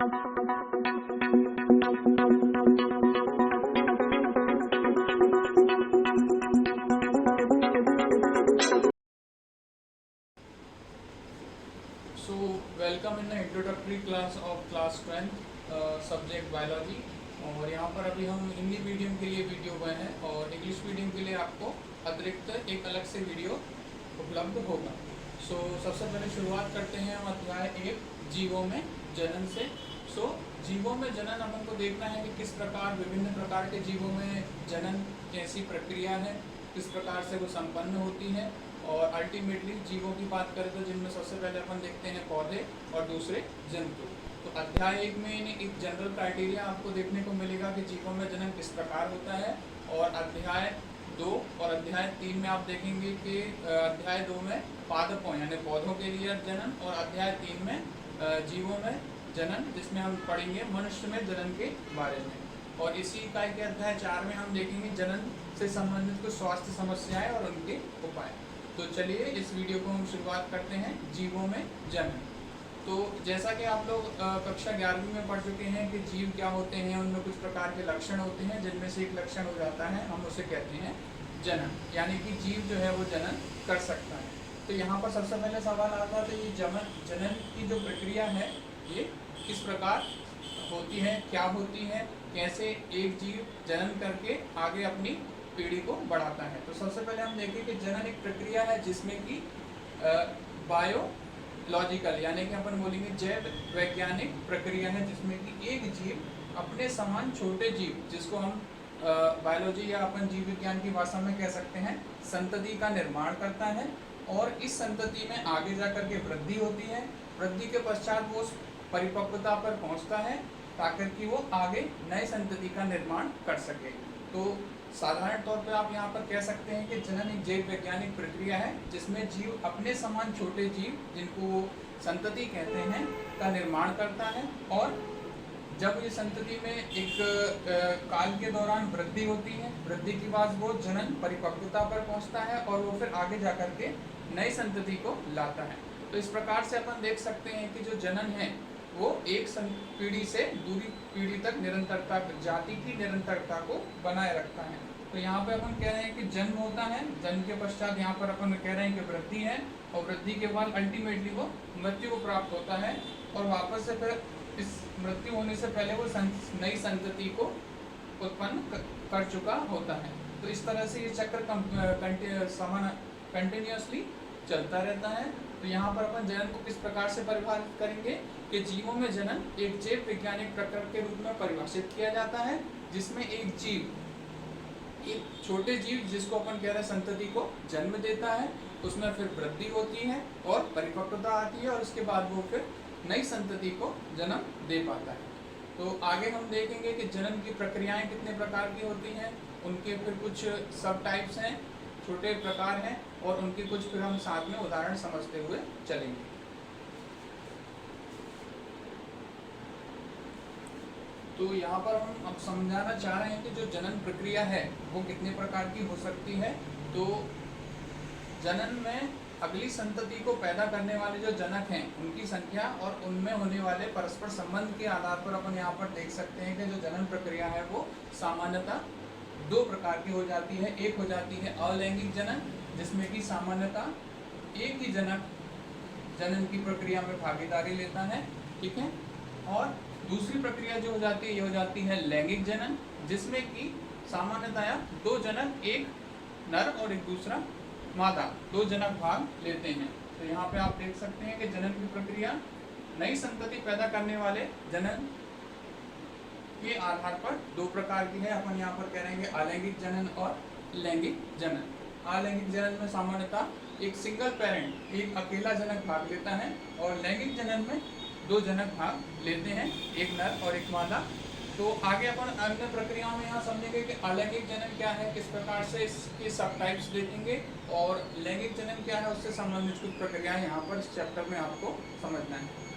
So, welcome in the introductory class of class 12 subject biology. और यहाँ पर अभी हम हिंदी मीडियम के लिए वीडियो बनाए हैं और इंग्लिश मीडियम के लिए आपको अतिरिक्त एक अलग से वीडियो उपलब्ध होगा। सबसे पहले शुरुआत करते हैं हम अध्याय 1 जीवों में जनन से। जीवों में जनन अपन को देखना है कि किस प्रकार विभिन्न प्रकार के जीवों में जनन कैसी प्रक्रिया है, किस प्रकार से वो संपन्न होती है। और अल्टीमेटली जीवों की बात करें तो जिनमें सबसे पहले अपन देखते हैं पौधे और दूसरे जंतु। तो अध्याय 1 में एक जनरल क्राइटेरिया आपको देखने को मिलेगा कि जीवों में जनन किस प्रकार होता है। और अध्याय 2 और अध्याय 3 में आप देखेंगे कि अध्याय 2 में पादपों यानी पौधों के लिए जनन और अध्याय 3 में जीवों में जनन, जिसमें हम पढ़ेंगे मनुष्य में जनन के बारे में। और इसी इकाई के अध्याय 4 में हम देखेंगे जनन से संबंधित कुछ स्वास्थ्य समस्याएं और उनके उपाय। तो चलिए इस वीडियो को हम शुरुआत करते हैं जीवों में जनन। तो जैसा कि आप लोग कक्षा 11वीं में पढ़ चुके हैं कि जीव क्या होते हैं, उनमें कुछ प्रकार के लक्षण होते हैं, जिनमें से एक लक्षण हो जाता है हम उसे कहते हैं जनन, यानी कि जीव जो है वो जनन कर सकता है। तो यहाँ पर सबसे पहले सवाल आता है तो ये जनन की जो प्रक्रिया है ये किस प्रकार होती है, क्या होती है, कैसे एक जीव जनन करके आगे अपनी पीढ़ी को बढ़ाता है। तो सबसे पहले हम देखें कि जनन एक प्रक्रिया है जिसमें कि बायोलॉजिकल यानी कि अपन बोलेंगे जैव वैज्ञानिक प्रक्रिया है, जिसमें कि एक जीव अपने समान छोटे जीव, जिसको हम बायोलॉजी या अपन जीव विज्ञान की भाषा में कह सकते हैं, संतति का निर्माण करता है। और इस संतति में आगे जाकर के वृद्धि होती है। वृद्धि के पश्चात वो परिपक्वता पर पहुंचता है ताकि कि वो आगे नए संतति का निर्माण कर सके। तो साधारण तौर पर आप यहाँ पर कह सकते हैं कि जनन एक जैव वैज्ञानिक प्रक्रिया है जिसमें जीव अपने समान छोटे जीव, जिनको संतति कहते हैं, का निर्माण करता है। और जब ये संतति में एक काल के दौरान वृद्धि होती है, वृद्धि के बाद वो जनन परिपक्वता पर पहुँचता है और वो फिर आगे जाकर के नई संतति को लाता है। तो इस प्रकार से अपन देख सकते हैं कि जो जनन है वो एक पीढ़ी से दूसरी पीढ़ी तक निरंतरता, जाति की निरंतरता को बनाए रखता है। तो यहाँ पे अपन कह रहे हैं कि जन्म होता है, जन्म के पश्चात यहाँ पर अपन कह रहे हैं कि वृद्धि है, और वृद्धि के बाद अल्टीमेटली वो मृत्यु को प्राप्त होता है और वापस से फिर इस मृत्यु होने से पहले वो नई संतति को उत्पन्न कर चुका होता है। तो इस तरह से ये चक्र कंटिन्यूअसली चलता रहता है। तो यहाँ पर अपन जनन को किस प्रकार से परिभाषित करेंगे कि जीवों में जनन एक जैव वैज्ञानिक प्रक्रिया के रूप में परिभाषित किया जाता है, जिसमें एक जीव, एक छोटे जीव जिसको अपन कह रहे हैं संतति को जन्म देता है, उसमें फिर वृद्धि होती है और परिपक्वता आती है और उसके बाद वो फिर नई संतति को जन्म दे पाता है। तो आगे हम देखेंगे कि जनन की प्रक्रियाएं कितने प्रकार की होती हैं, उनके फिर कुछ सब टाइप्स हैं, छोटे प्रकार हैं, और उनके कुछ फिर हम साथ में उदाहरण समझते हुए चलेंगे। तो यहाँ पर हम अब समझाना चाह रहे हैं कि जो जनन प्रक्रिया है वो कितने प्रकार की हो सकती है। तो जनन में अगली संतति को पैदा करने वाले जो जनक हैं उनकी संख्या और उनमें होने वाले परस्पर संबंध के आधार पर अपन यहाँ पर देख सकते हैं कि जो जनन प्रक्रिया है वो सामान्यतः दो प्रकार की हो जाती है। एक हो जाती है अलैंगिक जनन, जिसमें कि सामान्यतः एक ही जनक जनन की प्रक्रिया में भागीदारी लेता है, ठीक है। और दूसरी प्रक्रिया जो हो जाती है ये हो जाती है लैंगिक जनन, जिसमें कि सामान्यतया दो जनक, एक नर और एक दूसरा मादा, दो जनक भाग लेते हैं। तो यहाँ पे आप देख सकते हैं कि जनन की प्रक्रिया नई संतति पैदा करने वाले जनन के आधार पर दो प्रकार की है। अपन यहाँ पर कह रहे हैं अलैंगिक जनन और लैंगिक जनन। अलैंगिक जनन में सामान्यतः एक सिंगल पेरेंट, एक अकेला जनक भाग लेता है, और लैंगिक जनन में दो जनक भाग लेते हैं, एक नर और एक मादा। तो आगे अपन अन्य प्रक्रियाओं में यहाँ समझेंगे कि अलैंगिक जनन क्या है, किस प्रकार से इसके सब टाइप्स देखेंगे, और लैंगिक जनन क्या है उससे संबंधित कुछ प्रक्रियाएं यहाँ पर इस चैप्टर में आपको समझना है।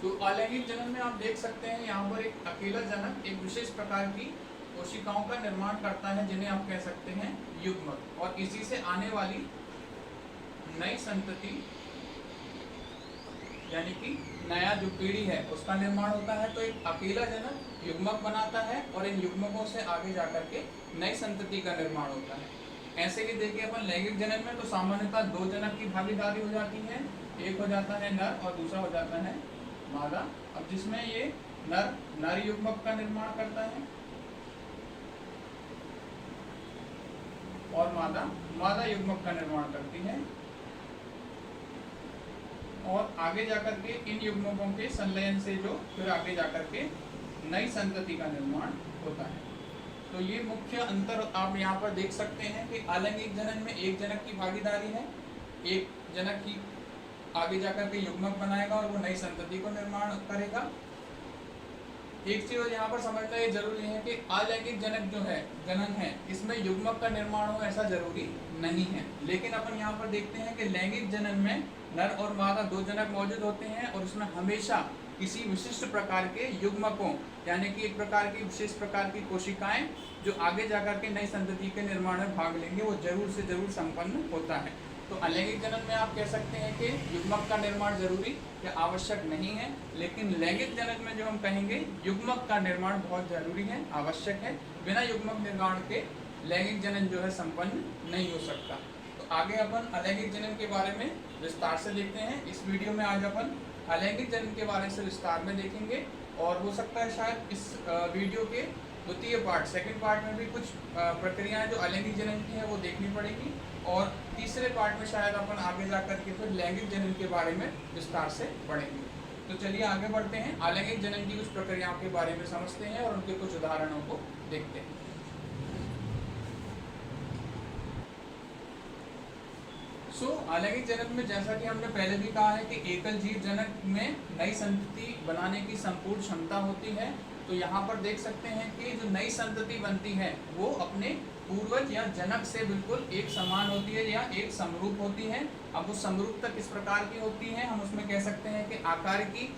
तो अलैंगिक जनन में आप देख सकते हैं यहाँ पर एक अकेला जनक एक विशेष प्रकार की कोशिकाओं का निर्माण करता है, जिन्हें आप कह सकते हैं युग्मक, और इसी से आने वाली नई संतति यानी कि नया जो पीढ़ी है उसका निर्माण होता है, तो एक अकेला जनक युग्मक बनाता है और इन युग्मकों से आगे जाकर के नई संतति का निर्माण होता है। ऐसे ही देखिए अपन लैंगिक जनन में तो सामान्यतः दो जनक की भागीदारी हो जाती है, एक हो जाता है नर और दूसरा हो जाता है मादा। अब जिसमें ये नर युग्मक का निर्माण करता है और मादा युग्मक का निर्माण करती है, और आगे जाकर के इन युग्मकों के संलयन से जो फिर आगे जाकर के नई संतति का निर्माण होता है। तो ये मुख्य अंतर आप यहाँ पर देख सकते हैं कि अलैंगिक जनन में एक जनक की भागीदारी है, एक जनक ही आगे जाकर के युग्मक बनाएगा और वो नई संतति को निर्माण करेगा। एक चीज यहाँ पर समझना ये जरूरी है कि अलैंगिक जनक जो है जनन है इसमें युग्मक का निर्माण हो ऐसा जरूरी नहीं है, लेकिन अपन यहाँ पर देखते हैं कि लैंगिक जनन में नर और मादा दो जनक मौजूद होते हैं और उसमें हमेशा किसी विशिष्ट प्रकार के युग्मकों यानी कि एक प्रकार की विशेष प्रकार की कोशिकाएं जो आगे जाकर के नई संतति के निर्माण में भाग लेंगे वो जरूर से जरूर संपन्न होता है। तो अलैंगिक जनन में आप कह सकते हैं कि युग्मक का निर्माण जरूरी या आवश्यक नहीं है, लेकिन लैंगिक जनन में जो हम कहेंगे युग्मक का निर्माण बहुत जरूरी है, आवश्यक है। बिना युग्मक निर्माण के लैंगिक जनन जो है संपन्न नहीं हो सकता। तो आगे अपन अलैंगिक जनन के बारे में विस्तार से देखते हैं। इस वीडियो में आज अपन अलैंगिक जनन के बारे से विस्तार में देखेंगे और हो सकता है शायद इस वीडियो के द्वितीय पार्ट सेकंड पार्ट में भी कुछ प्रक्रियाएं जो अलैंगिक जनन की है वो देखनी पड़ेगी, और तीसरे पार्ट में शायद अपन आगे जाकर के फिर लैंगिक जनन के बारे में विस्तार से पढ़ेंगे। तो चलिए आगे बढ़ते हैं, अलैंगिक जनन की कुछ प्रक्रियाओं के बारे में समझते हैं और उनके कुछ उदाहरणों को देखते हैं। अलैंगिक जनन में जैसा कि हमने पहले भी कहा है कि एकल जीव जनक में नई संतति बनाने की संपूर्ण क्षमता होती है। तो यहाँ पर देख सकते हैं कि जो नई संतति बनती है वो अपने पूर्वज या जनक से बिल्कुल एक समान होती है या एक समरूप होती है। अब उस समरूपता किस प्रकार की होती है, हम उसमें कह सकते हैं कि आकार की,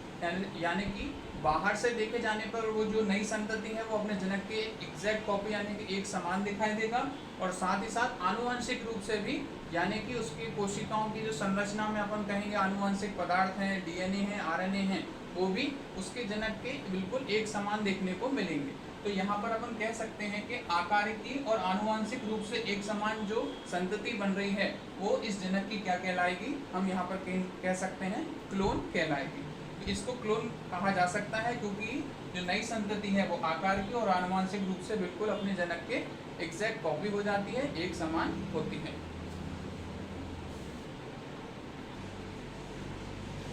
यानी कि बाहर से देखे जाने पर वो जो नई संतति है वो अपने जनक के एग्जैक्ट कॉपी यानी कि एक समान दिखाई देगा, और साथ ही साथ आनुवंशिक रूप से भी, यानी कि उसकी कोशिकाओं की जो संरचना में अपन कहेंगे आनुवंशिक पदार्थ हैं, डीएनए हैं, आरएनए हैं, वो भी उसके जनक के बिल्कुल एक समान देखने को मिलेंगे। तो यहाँ पर अपन कह सकते हैं कि आकारिकी और आनुवंशिक रूप से एक समान जो संतति बन रही है वो इस जनक की क्या कहलाएगी, हम यहाँ पर कह सकते हैं क्लोन कहलाएगी। तो इसको क्लोन कहा जा सकता है क्योंकि जो नई संतति है वो आकार की और आनुवंशिक रूप से बिल्कुल अपने जनक के एग्जैक्ट कॉपी हो जाती है, एक समान होती है।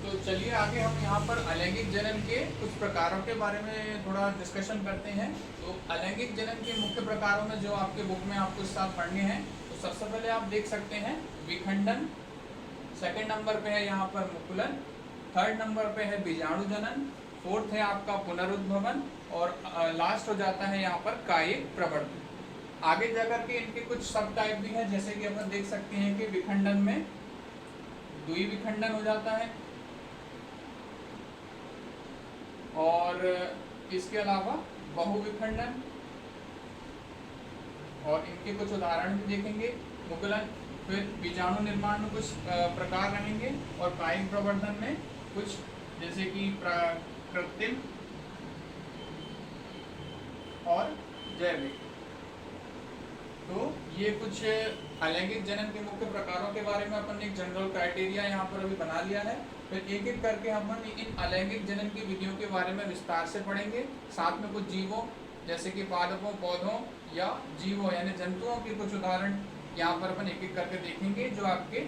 तो चलिए आगे हम यहाँ पर अलैंगिक जनन के कुछ प्रकारों के बारे में थोड़ा डिस्कशन करते हैं। तो अलैंगिक जनन के मुख्य प्रकारों में जो आपके बुक में आपको इस साथ पढ़ने हैं, तो सबसे पहले आप देख सकते हैं विखंडन, सेकंड नंबर पे है यहाँ पर मुकुलन, थर्ड नंबर पे है बीजाणु जनन, फोर्थ है आपका पुनरुद्भवन, और लास्ट हो जाता है यहाँ पर कायिक प्रवर्धन। आगे जाकर के इनके कुछ सब टाइप भी हैं, जैसे कि अपन देख सकते हैं कि विखंडन में द्विविखंडन हो जाता है, और इसके अलावा बहुविखंडन, और इनके कुछ उदाहरण भी देखेंगे। मुकुलन, फिर बीजाणु निर्माण में कुछ प्रकार रहेंगे, और कायिक प्रवर्धन में कुछ जैसे कि कृत्रिम और जैविक। तो ये कुछ अलैंगिक जनन के मुख्य प्रकारों के बारे में अपन एक जनरल क्राइटेरिया यहाँ पर अभी बना लिया है। फिर एक एक करके हम इन अलैंगिक जनन की विधियों के बारे में विस्तार से पढ़ेंगे, साथ में कुछ जीवों जैसे कि पादपों, पौधों या जीवों यानी जंतुओं के कुछ उदाहरण यहाँ पर अपन एक एक करके देखेंगे जो आपके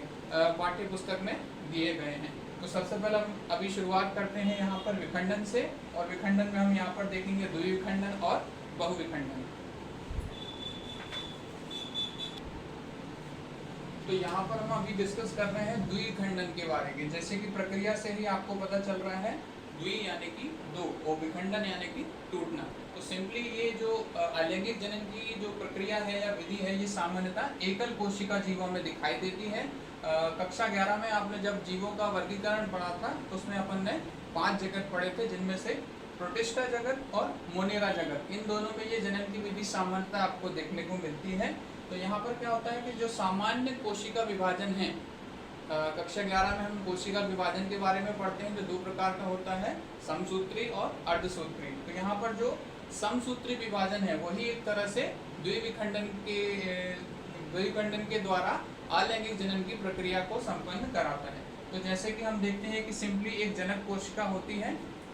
पाठ्य पुस्तक में दिए गए हैं। तो सबसे पहले हम अभी शुरुआत करते हैं यहाँ पर विखंडन से, और विखंडन में हम यहाँ पर देखेंगे द्विविखंडन और बहुविखंडन। तो यहाँ पर हम अभी डिस्कस कर रहे हैं द्विखंडन के बारे में। जैसे कि प्रक्रिया से ही आपको पता चल रहा है, द्वि यानी कि दो और विखंडन यानी कि टूटना। तो सिंपली ये जो अलैंगिक जनन की जो प्रक्रिया है या विधि है ये सामान्यतः एकल कोशिका जीवों में दिखाई देती है। कक्षा 11 में आपने जब जीवों का वर्गीकरण पढ़ा था तो उसमें अपन ने 5 जगत पढ़े थे, जिनमें से प्रोटिस्टा जगत और मोनेरा जगत, इन दोनों में ये जनन की विधि सामान्यतः आपको देखने को मिलती है। तो यहाँ पर क्या होता है कि जो सामान्य कोशिका विभाजन है कक्षा 11 में हम कोशिका विभाजन के बारे में पढ़ते हैं, जो दो प्रकार का होता है, समसूत्री और अर्धसूत्री। तो यहाँ पर जो समसूत्री विभाजन है वही एक तरह से द्विविखंडन के द्वारा अलैंगिक जनन की प्रक्रिया को संपन्न कराता है। तो जैसे कि हम देखते हैं कि सिंपली एक जनक कोशिका होती है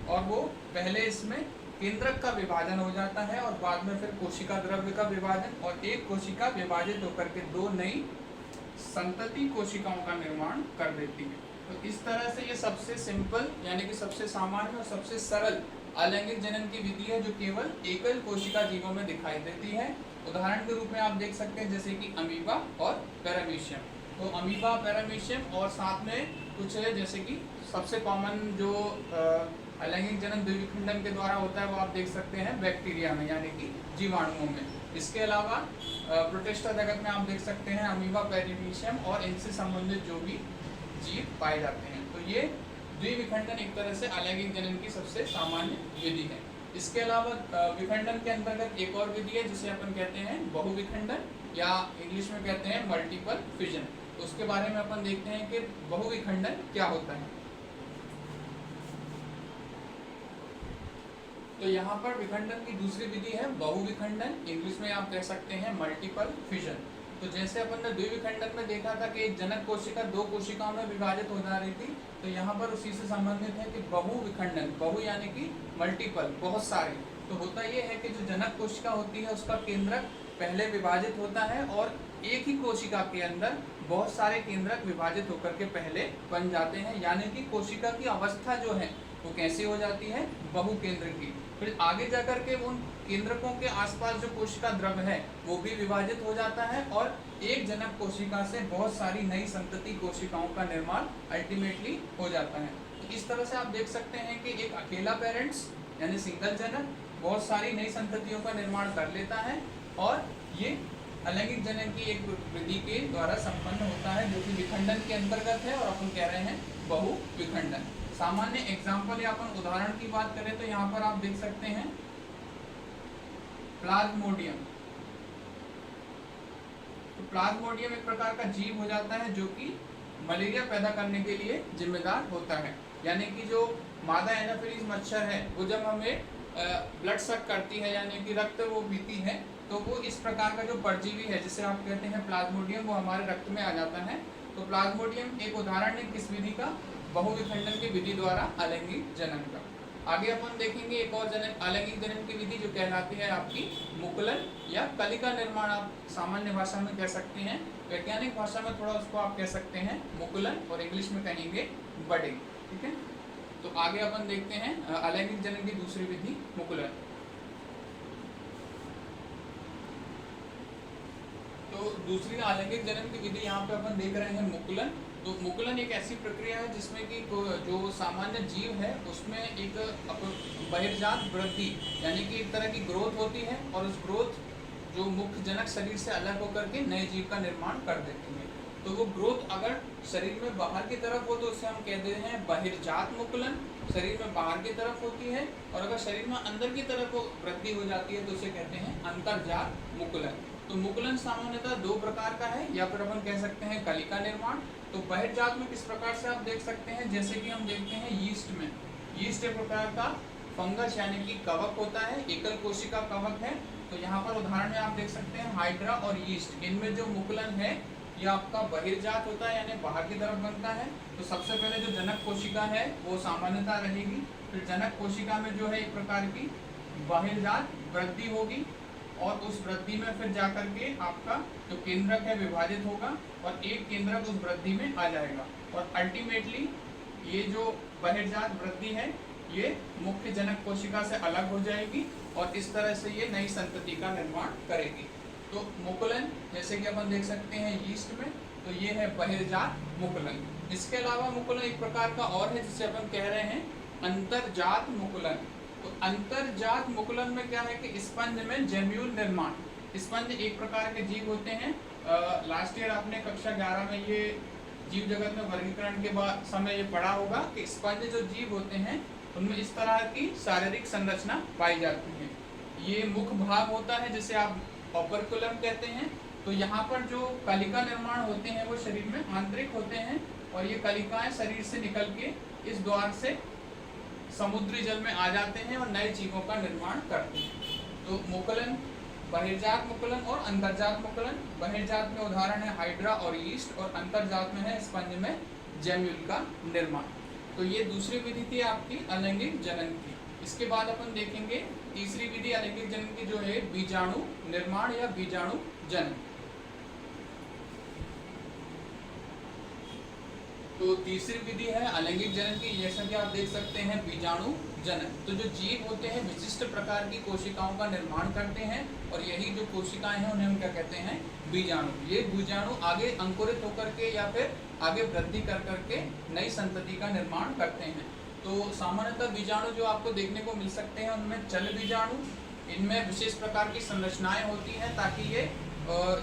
और वो पहले इसमें केंद्रक का विभाजन हो जाता है और बाद में फिर कोशिका द्रव्य का विभाजन, और एक कोशिका विभाजित होकर के दो नई संतति कोशिकाओं का निर्माण कर देती है। तो इस तरह से ये सबसे सिंपल यानी कि सबसे सामान्य और सबसे सरल अलैंगिक जनन की विधि है, जो केवल एकल कोशिका जीवों में दिखाई देती है। उदाहरण के रूप में आप देख सकते हैं जैसे कि अमीबा और पैरामीशियम। तो अमीबा, पैरामीशियम और साथ में कुछ है जैसे कि सबसे कॉमन जो अलैंगिक जनन द्विविखंडन के द्वारा होता है वो आप देख सकते हैं बैक्टीरिया में यानी कि जीवाणुओं में। इसके अलावा प्रोटिस्टा जगत में आप देख सकते हैं अमीबा, पैरामीशियम और इनसे संबंधित जो भी जीव पाए जाते हैं। तो ये द्विविखंडन एक तरह से अलैंगिक जनन की सबसे सामान्य विधि है। इसके अलावा विखंडन के अंतर्गत एक और विधि है जिसे अपन कहते हैं बहुविखंडन, या इंग्लिश में कहते हैं मल्टीपल फिजन। तो उसके बारे में अपन देखते हैं कि बहुविखंडन क्या होता है। तो यहाँ पर विखंडन की दूसरी विधि है बहुविखंडन, इंग्लिश में आप कह सकते हैं मल्टीपल फिजन। तो जैसे अपन ने द्विविखंडन में देखा था कि एक जनक कोशिका दो कोशिकाओं में विभाजित हो जा रही थी, तो यहाँ पर उसी से संबंधित है कि बहुविखंडन, बहु यानी कि मल्टीपल, बहुत सारे। तो होता ये है कि जो जनक कोशिका होती है उसका केंद्रक पहले विभाजित होता है और एक ही कोशिका के अंदर बहुत सारे केंद्रक विभाजित होकर के पहले बन जाते हैं, यानी कि कोशिका की अवस्था जो है वो कैसी हो जाती है, बहु केंद्र की। फिर आगे जाकर के उन केंद्रकों के आसपास जो कोशिका द्रव है वो भी विभाजित हो जाता है और एक जनक कोशिका से बहुत सारी नई संतति कोशिकाओं का निर्माण अल्टीमेटली हो जाता है। तो इस तरह से आप देख सकते हैं कि एक अकेला पेरेंट्स यानी सिंगल जनक बहुत सारी नई संततियों का निर्माण कर लेता है, और ये अलैंगिक जनन की एक विधि के द्वारा संपन्न होता है, जो कि विखंडन के अंतर्गत है और अपन कह रहे हैं बहुविखंडन। सामान्य एग्जाम्पल या अपन उदाहरण की बात करें तो यहाँ पर आप देख सकते हैं प्लाज्मोडियम। तो प्लाज्मोडियम एक प्रकार का जीव हो जाता है जो कि मलेरिया पैदा करने के लिए जिम्मेदार होता है, यानी कि जो मादा एनाफिलीज मच्छर है वो जब हमें ब्लड सक करती है यानी कि रक्त वो पीती है, तो वो इस प्रकार का जो परजीवी है जिसे आप कहते हैं प्लाज्मोडियम वो हमारे रक्त में आ जाता है। तो प्लाज्मोडियम एक उदाहरण है किस विधि का, बहुविखंडन की विधि द्वारा अलैंगिक जनन का। आगे अपन देखेंगे एक और अलैंगिक जनन की विधि जो कहलाती है आपकी मुकुलन या कलिका निर्माण, आप सामान्य भाषा में कह सकते हैं, वैज्ञानिक भाषा में थोड़ा उसको आप कह सकते हैं मुकुलन और इंग्लिश में कहेंगे बडिंग। ठीक है, तो आगे अपन देखते हैं अलैंगिक जनन की दूसरी विधि मुकुलन। तो दूसरी अलैंगिक जनन की विधि यहाँ पे अपन देख रहे हैं मुकुलन। तो मुकुलन एक ऐसी प्रक्रिया है जिसमें कि जो सामान्य जीव है उसमें एक बहिर्जात वृद्धि यानी कि एक तरह की ग्रोथ होती है, और उस ग्रोथ जो मुख्य जनक शरीर से अलग होकर के नए जीव का निर्माण कर देती है। तो वो ग्रोथ अगर शरीर में बाहर की तरफ हो तो उसे हम कहते हैं बहिर्जात मुकुलन, शरीर में बाहर की तरफ होती है, और अगर शरीर में अंदर की तरफ वृद्धि हो जाती है तो उसे कहते हैं अंतर्जात मुकुलन। तो मुकुलन सामान्यतः दो प्रकार का है, या फिर अपन कह सकते हैं कलिका निर्माण। तो बहिर्जात में किस प्रकार से आप देख सकते हैं, जैसे कि हम देखते हैं यीस्ट में, यीस्ट एक प्रकार का फंगस यानी कि कवक होता है, एकल कोशिका कवक है। तो यहाँ पर उदाहरण में आप देख सकते हैं हाइड्रा और यीस्ट, इनमें जो मुकुलन है ये आपका बहिर्जात होता है यानी बाहर की तरफ बनता है। तो सबसे पहले जो जनक कोशिका है वो सामान्यता रहेगी, फिर जनक कोशिका में जो है एक प्रकार की बहिर्जात वृद्धि होगी, और उस वृद्धि में फिर जाकर के आपका जो केंद्रक है विभाजित होगा और एक केंद्रक उस वृद्धि में आ जाएगा, और अल्टीमेटली ये जो बहिर्जात वृद्धि है ये मुख्य जनक कोशिका से अलग हो जाएगी और इस तरह से ये नई संतति का निर्माण करेगी। तो मुकुलन जैसे कि अपन देख सकते हैं यीस्ट में, तो ये है बहिर्जात मुकुलन। इसके अलावा मुकुलन एक प्रकार का और है जिसे अपन कह रहे हैं अंतर्जात मुकुलन। तो अंतर्जात मुकुलन में क्या है कि स्पंज में जेम्यूल निर्माण, स्पंज एक प्रकार के जीव होते हैं। लास्ट ईयर आपने कक्षा 11 में ये जीव जगत में वर्गीकरण के बाद समय ये पढ़ा होगा कि स्पंज जो जीव होते हैं उनमें इस तरह की शारीरिक संरचना पाई जाती है। ये मुख्य भाग होता है जिसे आप ऑपरकुलम कहते हैं। तो यहाँ पर जो कलिका निर्माण होते हैं वो शरीर में आंतरिक होते हैं, और ये कलिकाएं शरीर से निकल के इस द्वार से समुद्री जल में आ जाते हैं और नए जीवों का निर्माण करते हैं। तो मुकुलन, बहिर्जात मुकुलन और अंतर्जात मुकुलन। बहिर्जात में उदाहरण है हाइड्रा और यीस्ट, और अंतर्जात में है स्पंज में जेम्यूल का निर्माण। तो ये दूसरी विधि थी आपकी अलैंगिक जनन की। इसके बाद अपन देखेंगे तीसरी विधि अलैंगिक जनन की, जो है बीजाणु निर्माण या बीजाणु जनन। तो तीसरी विधि है अलैंगिक जनन की, जैसा कि आप देख सकते हैं बीजाणु जनन। तो जो जीव होते हैं विशिष्ट प्रकार की कोशिकाओं का निर्माण करते हैं, और यही जो कोशिकाएं हैं उन्हें हम क्या कहते हैं, बीजाणु। ये बीजाणु आगे अंकुरित होकर के या फिर आगे वृद्धि कर करके नई संतति का निर्माण करते हैं। तो सामान्यतः बीजाणु जो आपको देखने को मिल सकते हैं उनमें चल बीजाणु, इनमें विशेष प्रकार की संरचनाएं होती हैं ताकि ये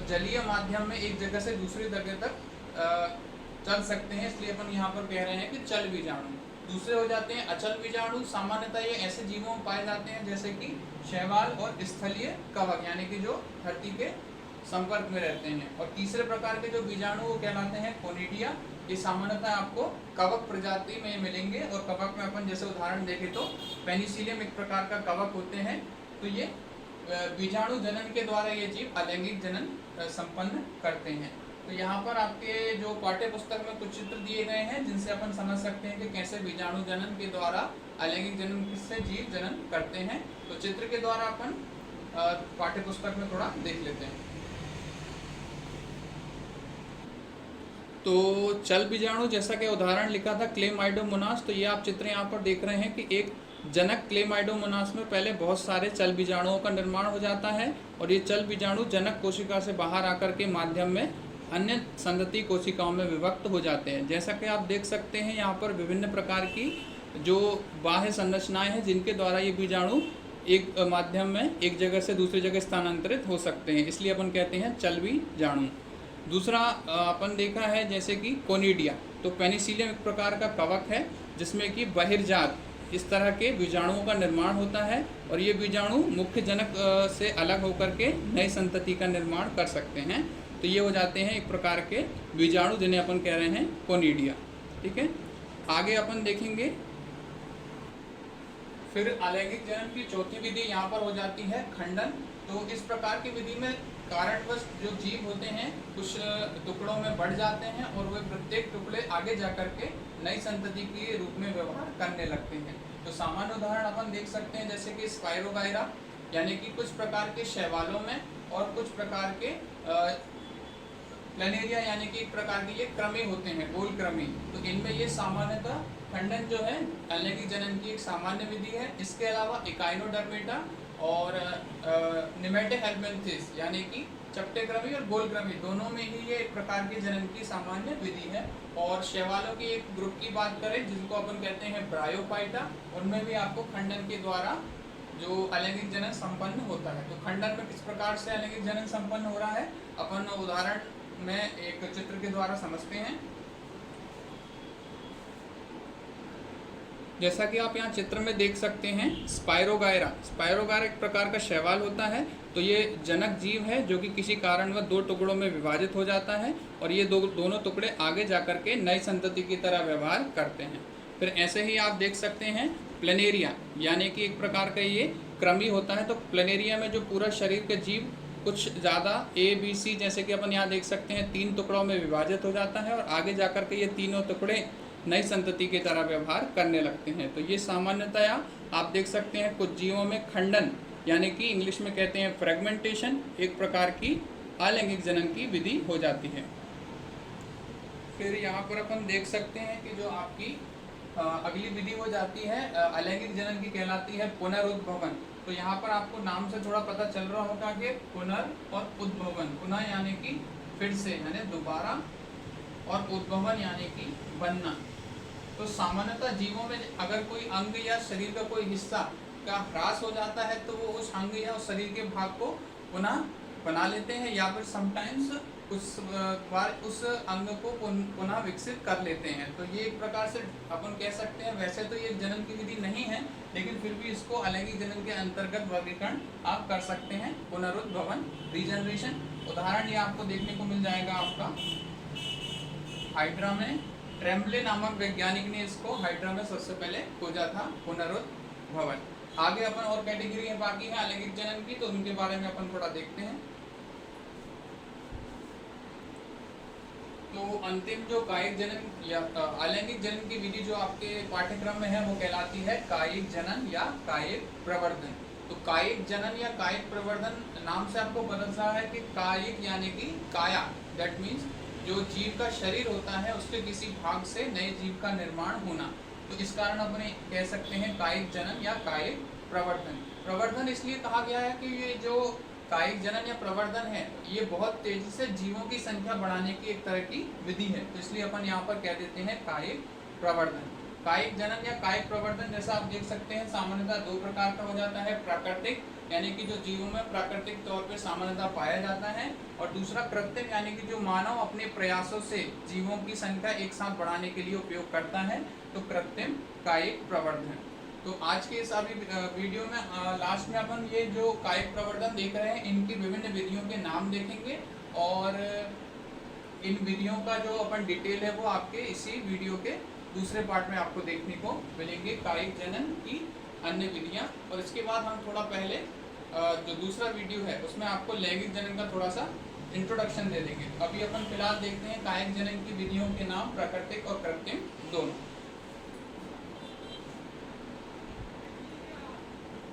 जलीय माध्यम में एक जगह से दूसरी जगह तक चल सकते हैं, इसलिए अपन यहाँ पर कह रहे हैं कि चल बीजाणु। दूसरे हो जाते हैं अचल बीजाणु। सामान्यतः ये ऐसे जीवों में पाए जाते हैं जैसे कि शैवाल और स्थलीय कवक, यानी कि जो धरती के संपर्क में रहते हैं। और तीसरे प्रकार के जो बीजाणु वो कहलाते हैं कोनिडिया। ये सामान्यतः आपको कवक प्रजाति में मिलेंगे, और कवक में अपन जैसे उदाहरण देखें तो पेनिसिलियम एक प्रकार का कवक होते हैं। तो ये बीजाणु जनन के द्वारा ये जीव अलैंगिक जनन संपन्न करते हैं। तो यहाँ पर आपके जो पाठ्य पुस्तक में कुछ चित्र दिए गए हैं जिनसे अपन समझ सकते हैं कि कैसे बीजाणु जनन के द्वारा अलैंगिक जनन से जीव जनन करते हैं। तो चित्र के द्वारा अपन पाठ्य पुस्तक में थोड़ा देख लेते हैं। तो चल बीजाणु, जैसा कि उदाहरण लिखा था क्लेमाइडोमोनास, तो ये आप चित्र यहाँ पर देख रहे हैं कि एक जनक क्लेमाइडोमोनास में पहले बहुत सारे चल बीजाणुओं का निर्माण हो जाता है, और ये चल बीजाणु जनक कोशिका से बाहर आकर के माध्यम में अन्य संतति कोशिकाओं में विभक्त हो जाते हैं। जैसा कि आप देख सकते हैं यहाँ पर विभिन्न प्रकार की जो बाह्य संरचनाएं हैं जिनके द्वारा ये बीजाणु एक माध्यम में एक जगह से दूसरी जगह स्थानांतरित हो सकते हैं, इसलिए अपन कहते हैं चल बीजाणु। दूसरा अपन देखा है जैसे कि कोनिडिया। तो पेनिसिलियम एक प्रकार का कवक है जिसमें कि बहिर्जात इस तरह के बीजाणुओं का निर्माण होता है, और ये बीजाणु मुख्य जनक से अलग होकर के नई संतति का निर्माण कर सकते हैं। तो ये हो जाते हैं एक प्रकार के बीजाणु जिन्हें अपन कह रहे हैं कोनिडिया। ठीक है, आगे अपन देखेंगे फिर अलैंगिक जनन की चौथी विधि यहाँ पर हो जाती है खंडन। तो इस प्रकार की विधि में कारणवश जो जीव होते हैं कुछ टुकड़ों में बढ़ जाते हैं, और वे प्रत्येक टुकड़े आगे जाकर के नई संतति के रूप में व्यवहार करने लगते हैं। तो सामान्य उदाहरण अपन देख सकते हैं जैसे कि स्पाइरोगायरा, यानी कि कुछ प्रकार के शैवालों में, और कुछ प्रकार के प्लेनेरिया यानी कि एक प्रकार के ये क्रमी होते हैं, गोल क्रमी। तो इनमें ये सामान्यतः खंडन जो है अलैंगिक जनन की एक सामान्य विधि है। इसके अलावा इकाइनोडर्मेटा और निमेटोहेल्मिन्थिस यानी कि चपटे क्रमी और गोल क्रमी दोनों में ही ये एक प्रकार के जनन की सामान्य विधि है। और शैवालों की एक ग्रुप की बात करें जिनको अपन कहते हैं ब्रायोफाइटा, उनमें भी आपको खंडन के द्वारा जो अलैंगिक जनन संपन्न होता है। तो खंडन में किस प्रकार से अलैंगिक जनन संपन्न हो रहा है अपन उदाहरण में एक चित्र के द्वारा समझते हैं। जैसा कि आप यहाँ चित्र में देख सकते हैं स्पाइरोगायरा एक प्रकार का शैवाल होता है। तो ये जनक जीव है जो कि किसी कारणवश दो टुकड़ों में विभाजित हो जाता है, और ये दोनों टुकड़े आगे जाकर के नई संतति की तरह व्यवहार करते हैं। फिर ऐसे ही आप देख सकते हैं प्लेनेरिया, यानी कि एक प्रकार का ये क्रमी होता है। तो प्लेनेरिया में जो पूरा शरीर के जीव कुछ ज़्यादा ABC जैसे कि अपन यहाँ देख सकते हैं 3 टुकड़ों में विभाजित हो जाता है, और आगे जाकर के ये तीनों टुकड़े नई संतति की तरह व्यवहार करने लगते हैं। तो ये सामान्यतया आप देख सकते हैं कुछ जीवों में खंडन यानी कि इंग्लिश में कहते हैं फ्रेगमेंटेशन एक प्रकार की अलैंगिक जनन की विधि हो जाती है। फिर यहाँ पर अपन देख सकते हैं कि जो आपकी अगली विधि हो जाती है अलैंगिक जनन की कहलाती है पुनरुद्भवन। तो यहाँ पर आपको नाम से थोड़ा पता चल रहा होगा कि पुनर और उद्भवन, पुनः यानी कि फिर से यानी दोबारा, और उद्भवन यानी कि बनना। तो सामान्यतः जीवों में अगर कोई अंग या शरीर का कोई हिस्सा का ह्रास हो जाता है तो वो उस अंग या उस शरीर के भाग को पुनः बना लेते हैं, या फिर समटाइम्स उस बार उस अंग को पुनः विकसित कर लेते हैं। तो ये एक प्रकार से अपन कह सकते हैं, वैसे तो ये जनन की विधि नहीं है लेकिन फिर भी इसको अलैंगिक जनन के अंतर्गत वर्गीकरण आप कर सकते हैं, पुनरुद्भवन, रीजनरेशन। उदाहरण ये आपको देखने को मिल जाएगा आपका हाइड्रा में ट्रेम्बले नामक वैज्ञानिक ने इसको हाइड्रा में सबसे पहले खोजा था, पुनरुद्भवन। आगे अपन और कैटेगरी बाकी है अलैंगिक जनन की, तो उनके बारे में अपन थोड़ा देखते हैं। तो अंतिम जो कायिक जनन या अलैंगिक जनन की विधि जो आपके पाठ्यक्रम में है वो कहलाती है कायिक जनन या कायिक प्रवर्धन। तो कायिक जनन या कायिक प्रवर्धन नाम से आपको पता चला है कि कायिक यानी कि काया, दैट मीन्स जो जीव का शरीर होता है उसके किसी भाग से नए जीव का निर्माण होना। तो इस कारण अपन कह सकते हैं कायिक जनन या कायिक प्रवर्धन। प्रवर्धन इसलिए कहा गया है कि ये जो कायिक जनन या प्रवर्धन है ये बहुत तेजी से जीवों की संख्या बढ़ाने की एक तरह की विधि है, तो इसलिए अपन यहाँ पर कह देते हैं कायिक प्रवर्धन। कायिक जनन या कायिक प्रवर्धन जैसा आप देख सकते हैं सामान्यतः दो प्रकार का हो जाता है, प्राकृतिक यानी कि जो जीवों में प्राकृतिक तौर पे सामान्यतः पाया जाता है, और दूसरा कृत्रिम यानी कि जो मानव अपने प्रयासों से जीवों की संख्या एक साथ बढ़ाने के लिए उपयोग करता है, तो कृत्रिम कायिक प्रवर्धन। तो आज के इस अभी वीडियो में लास्ट में अपन ये जो कायिक प्रवर्धन देख रहे हैं इनकी विभिन्न विधियों के नाम देखेंगे, और इन विधियों का जो अपन डिटेल है वो आपके इसी वीडियो के दूसरे पार्ट में आपको देखने को मिलेंगे, कायिक जनन की अन्य विधियां। और इसके बाद हम थोड़ा पहले जो दूसरा वीडियो है उसमें आपको लैंगिक जनन का थोड़ा सा इंट्रोडक्शन दे देंगे। अभी अपन फिलहाल देखते हैं कायिक जनन की विधियों के नाम, प्राकृतिक और कृत्रिम दोनों।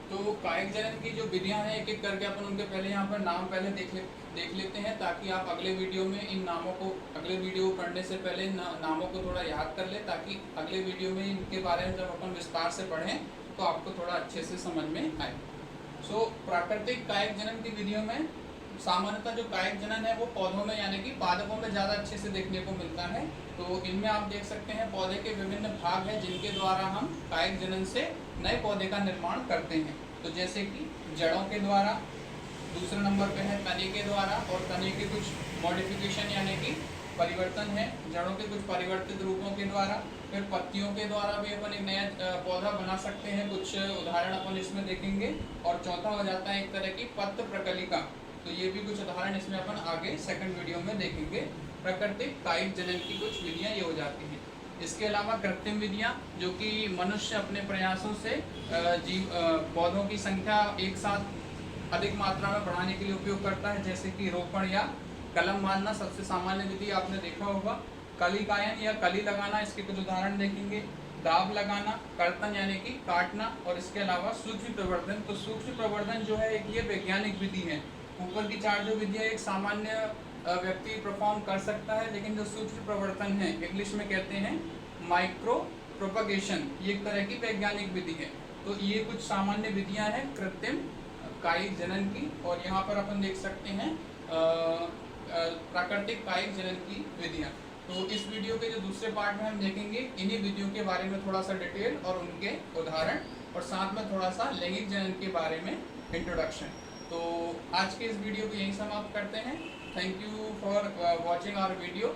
तो कायिक जनन की जो विधियां हैं एक एक करके अपन उनके पहले यहाँ पर नाम पहले देख लेते हैं, ताकि आप अगले वीडियो में इन नामों को, अगले वीडियो पढ़ने से पहले नामों को थोड़ा याद कर ले, ताकि अगले वीडियो में इनके बारे में जब अपन विस्तार से पढ़ें तो आपको थोड़ा अच्छे से समझ में आए। सो प्राकृतिक कायिक जनन की विधियों में सामान्यतः जो कायिक जनन है वो पौधों में यानी कि पादपों में ज़्यादा अच्छे से देखने को मिलता है। तो इनमें आप देख सकते हैं पौधे के विभिन्न भाग हैं जिनके द्वारा हम कायिक जनन से नए पौधे का निर्माण करते हैं। तो जैसे कि जड़ों के द्वारा, दूसरे नंबर पे है तने के द्वारा, और तने के कुछ मॉडिफिकेशन यानी कि परिवर्तन है, जड़ों के कुछ परिवर्तित रूपों के द्वारा, फिर पत्तियों के द्वारा भी अपन एक नया पौधा बना सकते हैं, कुछ उदाहरण अपन इसमें देखेंगे। और चौथा हो जाता है एक तरह की पत्र प्रकलिका, तो ये भी कुछ उदाहरण इसमें अपन आगे सेकंड वीडियो में देखेंगे। प्राकृतिक कायिक जनन की कुछ विधियाँ ये हो जाती हैं। इसके अलावा कृत्रिम विधियाँ जो कि मनुष्य अपने प्रयासों से पौधों की संख्या एक साथ अधिक मात्रा में बढ़ाने के लिए उपयोग करता है, जैसे कि रोपण या कलम बांधना सबसे सामान्य विधि आपने देखा होगा। कलिकायन या कली लगाना, इसके कुछ उदाहरण देखेंगे। दाब लगाना, कर्तन यानी कि काटना, और इसके अलावा सूक्ष्म प्रवर्धन। तो सूक्ष्म प्रवर्धन जो है एक ये वैज्ञानिक विधि है। ऊपर की चार जो विधियाँ एक सामान्य व्यक्ति परफॉर्म कर सकता है, लेकिन जो सूक्ष्म प्रवर्धन है इंग्लिश में कहते हैं माइक्रो प्रोपगेशन, ये एक तरह की वैज्ञानिक विधि है। तो ये कुछ सामान्य विधियाँ हैं कृत्रिम कायिक जनन की। और यहाँ पर अपन देख सकते हैं प्राकृतिक कायिक जनन की विधियाँ। तो इस वीडियो के जो दूसरे पार्ट में हम देखेंगे इन्हीं विधियों के बारे में थोड़ा सा डिटेल और उनके उदाहरण, और साथ में थोड़ा सा लैंगिक जनन के बारे में इंट्रोडक्शन। तो आज के इस वीडियो को यहीं समाप्त करते हैं। Thank you for watching our video.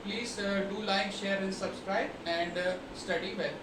Please do like, share and subscribe and study well.